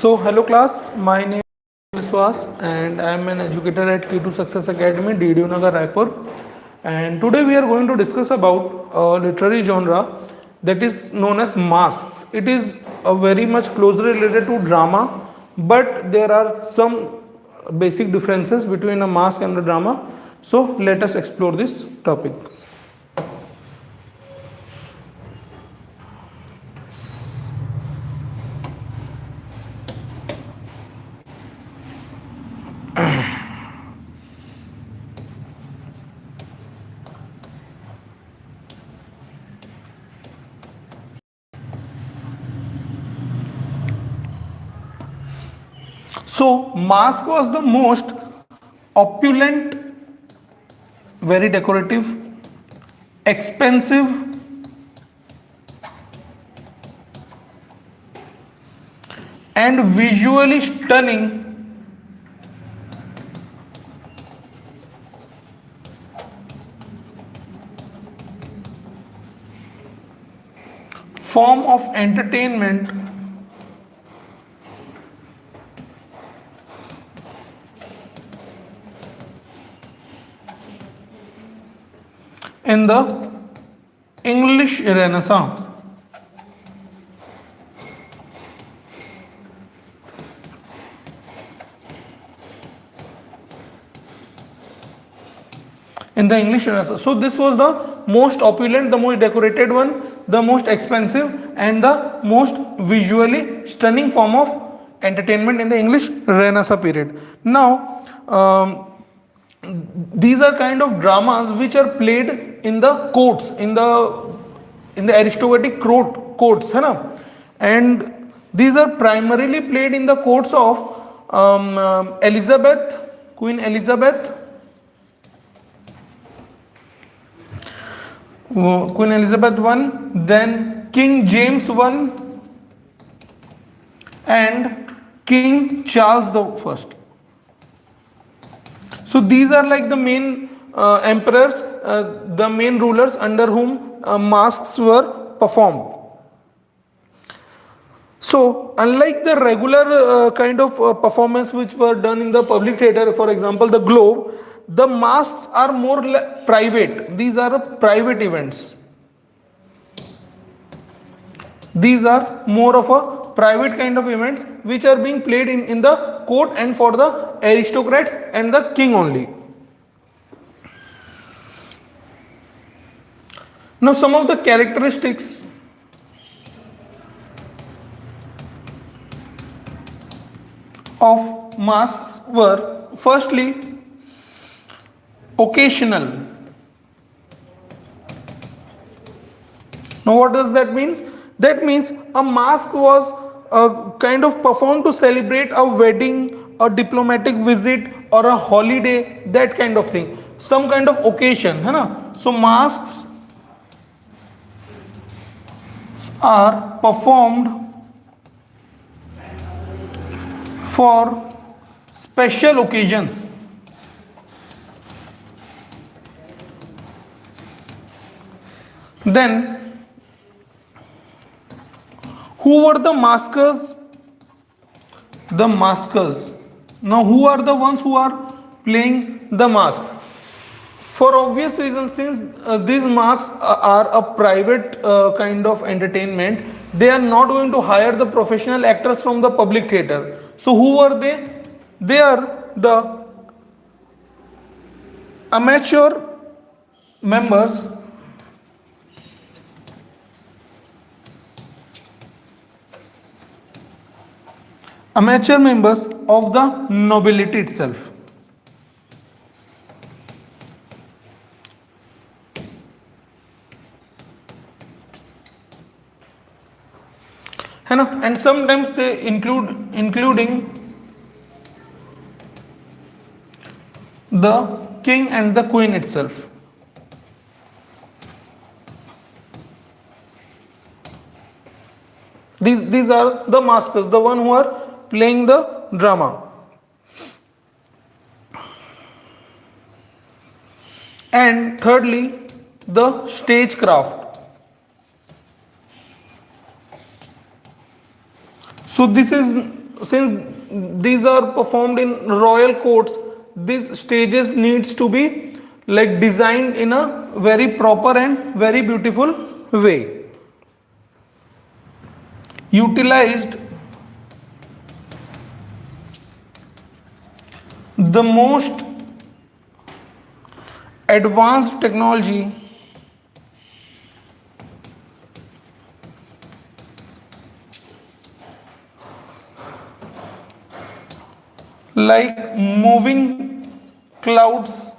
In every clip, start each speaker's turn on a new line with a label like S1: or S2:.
S1: So hello class, my name is Swas and I am an educator at Key to Success Academy, DDU Nagar, Raipur. And today we are going to discuss about a literary genre that is known as masques. It is very much closely related to drama, but there are some basic differences between a masque and a drama. So let us explore this topic. So Masque was the most opulent, very decorative, expensive, and visually stunning form of entertainment in the English Renaissance. In the English Renaissance. So this was the most opulent, the most decorated one, the most expensive and the most visually stunning form of entertainment in the English Renaissance period. Now, these are kind of dramas which are played in the courts, in the aristocratic courts, है ना? And these are primarily played in the courts of Queen Elizabeth I, then King James I, and King Charles I. So these are like the main emperors, the main rulers under whom masques were performed. So unlike the regular kind of performance which were done in the public theatre, for example the Globe, the masques are more private. These are private events. These are more of a private kind of events which are being played in the court and for the aristocrats and the king only. Now some of the characteristics of masques were, firstly, occasional. Now what does that mean? That means a masque was kind of performed to celebrate a wedding, a diplomatic visit or a holiday, that kind of thing. Some kind of occasion, है ना? So masques are performed for special occasions. Then, who were the maskers? The maskers. Now, who are the ones who are playing the mask? For obvious reasons, since these masks are a private kind of entertainment, they are not going to hire the professional actors from the public theatre. So, who were they? They are the amateur members of the nobility itself. है ना? And sometimes they including the king and the queen itself. These are the maskers, the one who are playing the drama. And thirdly, the stagecraft. So this is since these are performed in royal courts, these stages needs to be like designed in a very proper and very beautiful way. Utilized the most advanced technology like moving clouds,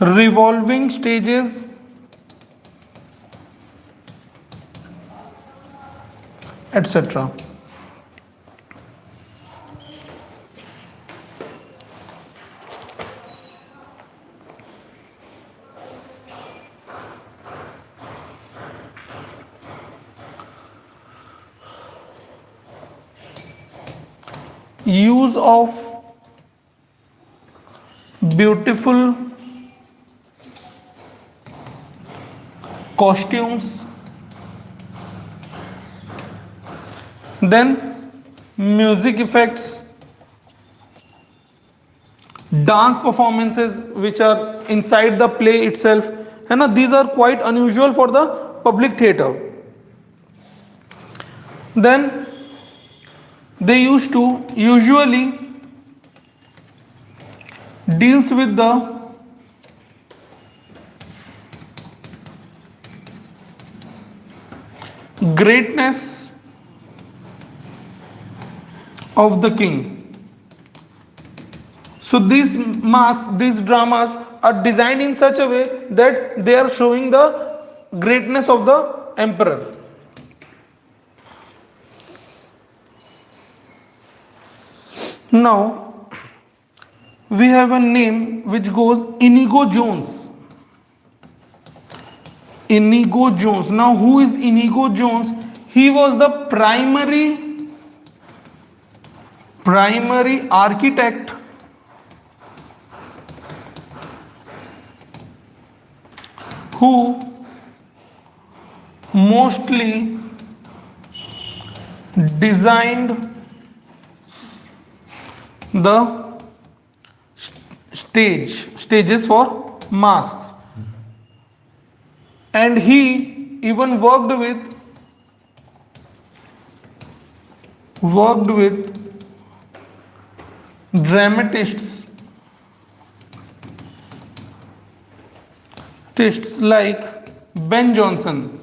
S1: revolving stages, etc. Use of beautiful costumes, then music effects, dance performances which are inside the play itself, and these are quite unusual for the public theatre. Then they used to usually deals with the greatness of the king. So these masks, these dramas are designed in such a way that they are showing the greatness of the emperor. Now we have a name which goes Inigo Jones. Inigo Jones. Now who is Inigo Jones? He was the primary architect who mostly designed the stages for masks, and he even worked with dramatists like Ben Jonson.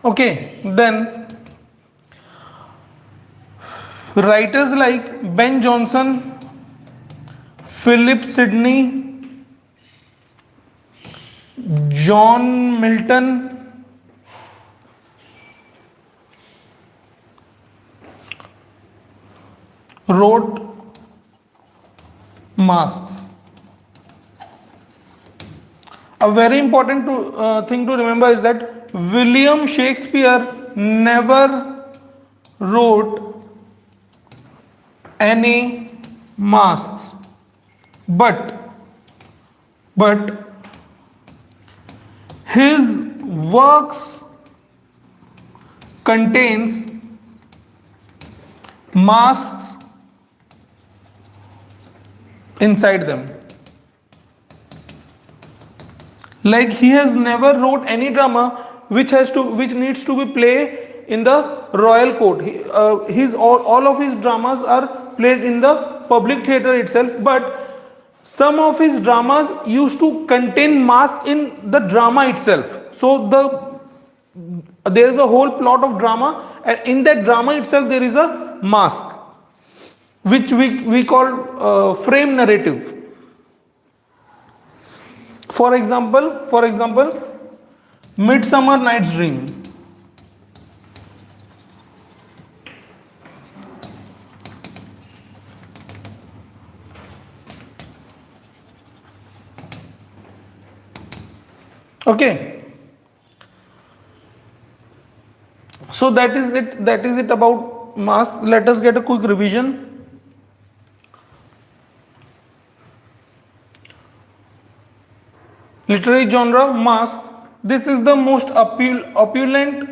S1: Okay, then writers like Ben Jonson, Philip Sidney, John Milton, wrote masks. A very important thing to remember is that William Shakespeare never wrote any masks, but his works contains masks inside them. Like he has never wrote any drama which needs to be played in the royal court. All of his dramas are played in the public theatre itself, but some of his dramas used to contain masks in the drama itself. So there is a whole plot of drama, and in that drama itself there is a mask, which we call frame narrative. For example, Midsummer Night's Dream. Okay. So that is it. That is it about Masque. Let us get a quick revision. Literary genre, Masque. This is the most opulent,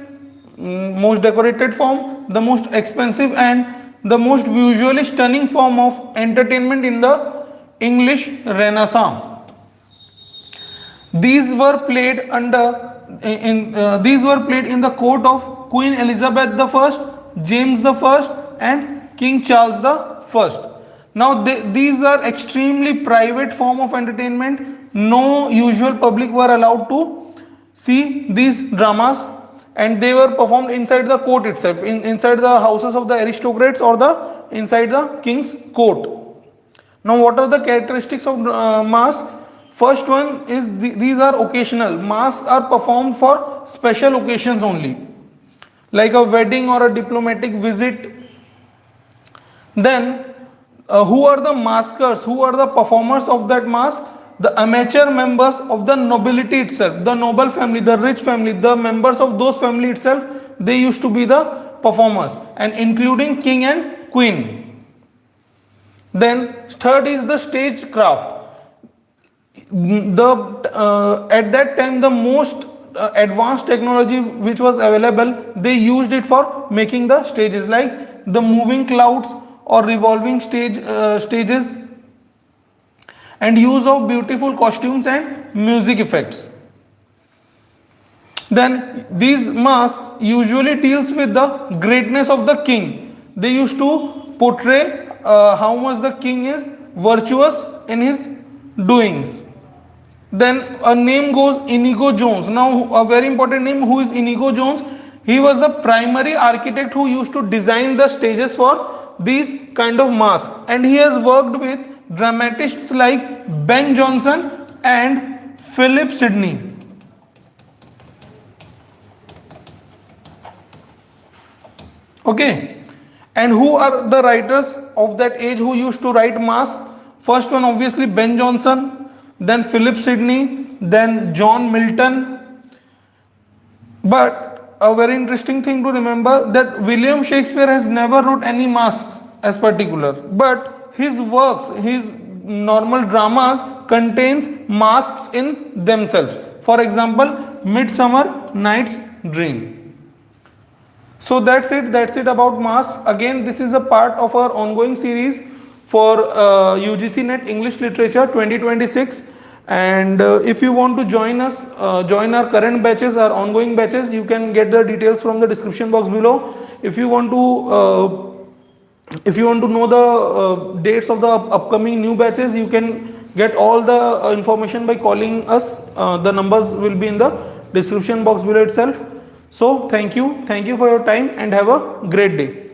S1: most decorated form, the most expensive and the most visually stunning form of entertainment in the English Renaissance. These were played in the court of Queen Elizabeth I, James I, and King Charles I. Now these are extremely private form of entertainment. No usual public were allowed to see these dramas, and they were performed inside the court itself, inside the houses of the aristocrats or inside the king's court. Now what are the characteristics of Masque? First one is these are occasional. Masques are performed for special occasions only, like a wedding or a diplomatic visit. Then who are the maskers? Who are the performers of that masque? The amateur members of the nobility itself, the noble family, the rich family, the members of those family itself, they used to be the performers, and including king and queen. Then third is the stagecraft. At that time the most advanced technology which was available, they used it for making the stages, like the moving clouds or revolving stages, and use of beautiful costumes and music effects. Then these masks usually deals with the greatness of the king. They used to portray how much the king is virtuous in his doings. Then a name goes Inigo Jones. Now a very important name, who is Inigo Jones? He was the primary architect who used to design the stages for these kind of masks, and he has worked with dramatists like Ben Jonson and Philip Sidney. Okay, and who are the writers of that age who used to write masks? First one obviously Ben Jonson, then Philip Sidney, then John Milton. But a very interesting thing to remember, that William Shakespeare has never wrote any masks as particular, but his works, his normal dramas contains masks in themselves. For example, Midsummer Night's Dream. So that's it about masks. Again, this is a part of our ongoing series for UGC NET English Literature 2026. And if you want to join us, join our current batches, our ongoing batches, you can get the details from the description box below. If you want to know the dates of the upcoming new batches, you can get all the information by calling us. The numbers will be in the description box below itself. So thank you for your time and have a great day.